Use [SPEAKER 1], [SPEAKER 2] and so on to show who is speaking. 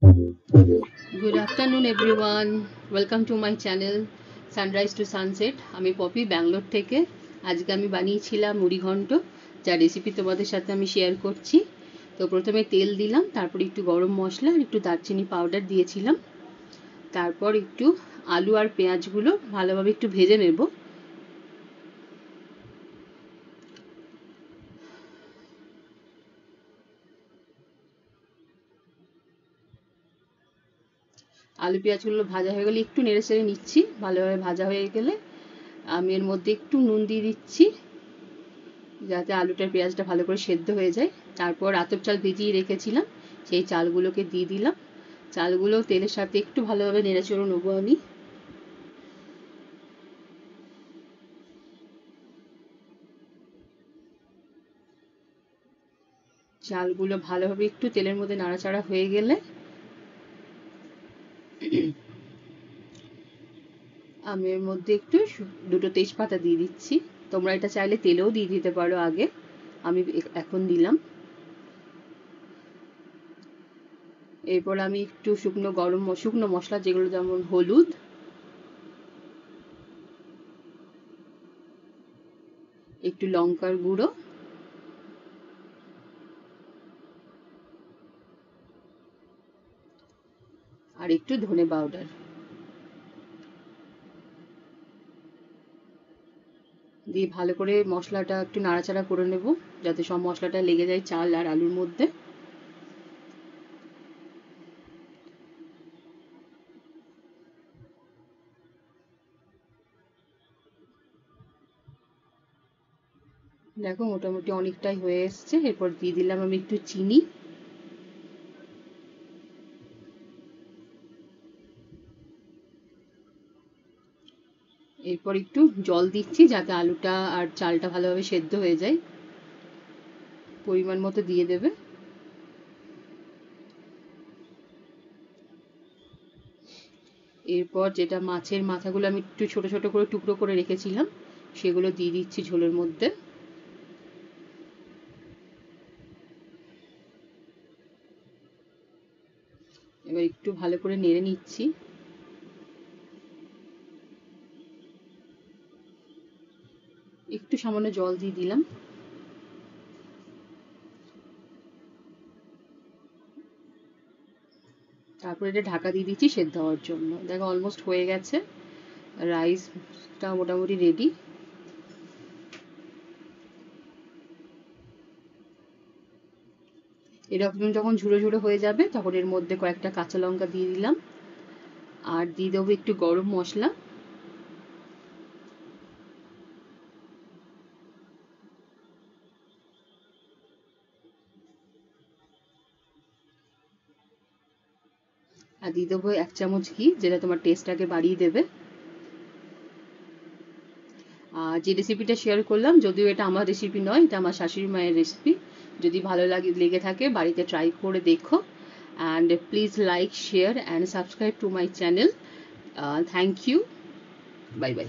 [SPEAKER 1] Good afternoon everyone. Welcome to my channel Sunrise to Sunset. আমি poppy Bangalore থেকে। আজকে আমি বানিয়েছিলাম মুড়ি ঘন্ট, যা রেসিপি তোমাদের সাথে আমি শেয়ার করছি। তো প্রথমে তেল দিলাম, তারপর একটু গরম মশলা আর একটু দারচিনি পাউডার দিয়েছিলাম। তারপর একটু আলু আর পেঁয়াজগুলো ভালোভাবে একটু ভেজে নেব। আলু পেঁয়াজগুলো ভাজা হয়ে গেলে একটু নেড়ে চেড়ে নিচ্ছি। ভালোভাবে ভাজা হয়ে গেলে আমি এর মধ্যে একটু নুন দিয়ে দিচ্ছি, যাতে আলুটার পেঁয়াজটা ভালো করে সেদ্ধ হয়ে যায়। তারপর আতপ চাল ভিজিয়ে রেখেছিলাম, সেই চালগুলোকে দিয়ে দিলাম। চালগুলো তেলের সাথে একটু ভালোভাবে নেড়েচড়ে নেবো আমি। চালগুলো ভালোভাবে একটু তেলের মধ্যে নাড়াচাড়া হয়ে গেলে আমি এর মধ্যে একটু দুটো তেজপাতা দিয়ে দিচ্ছি। তোমরা এটা চাইলে তেলেও দিয়ে দিতে পারো আগে, আমি এখন দিলাম। এরপর আমি একটু শুকনো মশলা, যেগুলো যেমন হলুদ, একটু লঙ্কার গুঁড়ো, আর একটু ধনে পাউডার দিয়ে ভালো করে মশলাটা একটু নাড়াচাড়া করে নেব, যাতে সব মশলাটা লেগে যায় চাল আর আলুর মধ্যে। দেখো মোটামুটি অনেকটাই হয়ে এসছে। এরপর দিয়ে দিলাম আমি একটু চিনি। এরপর একটু জল দিচ্ছি, যাতে আলুটা আর চালটা ভালোভাবে সেদ্ধ হয়ে যায়। পরিমাণ মতো দিয়ে দেবে। এরপর যেটা মাছের মাথাগুলো আমি একটু ছোট ছোট করে টুকরো করে রেখেছিলাম, সেগুলো দিয়ে দিচ্ছি ঝোলের মধ্যে। এবার একটু ভালো করে নেড়ে নিচ্ছি। একটু সামান্য জল দিয়ে দিলাম। তারপর এটা ঢাকা দিয়ে দিচ্ছি সেদ্ধ হওয়ার জন্য। দেখো অলমোস্ট হয়ে গেছে, রাইসটা মোটামুটি রেডি। এরকম যখন ঝুড়ো ঝুড়ো হয়ে যাবে, তখন এর মধ্যে কয়েকটা কাঁচা লঙ্কা দিয়ে দিলাম, আর দিয়ে দেবো একটু গরম মশলা। আর দিয়ে দেবো 1 চামচ ঘি, যেটা তোমার টেস্টটাকে বাড়িয়ে দেবে। আর যে রেসিপিটা শেয়ার করলাম, যদিও এটা আমার রেসিপি নয়, এটা আমার শাশুড়ি মায়ের রেসিপি। যদি ভালো লেগে থাকে, বাড়িতে ট্রাই করে দেখো। And please like, share and subscribe to my channel. Thank you. Bye by.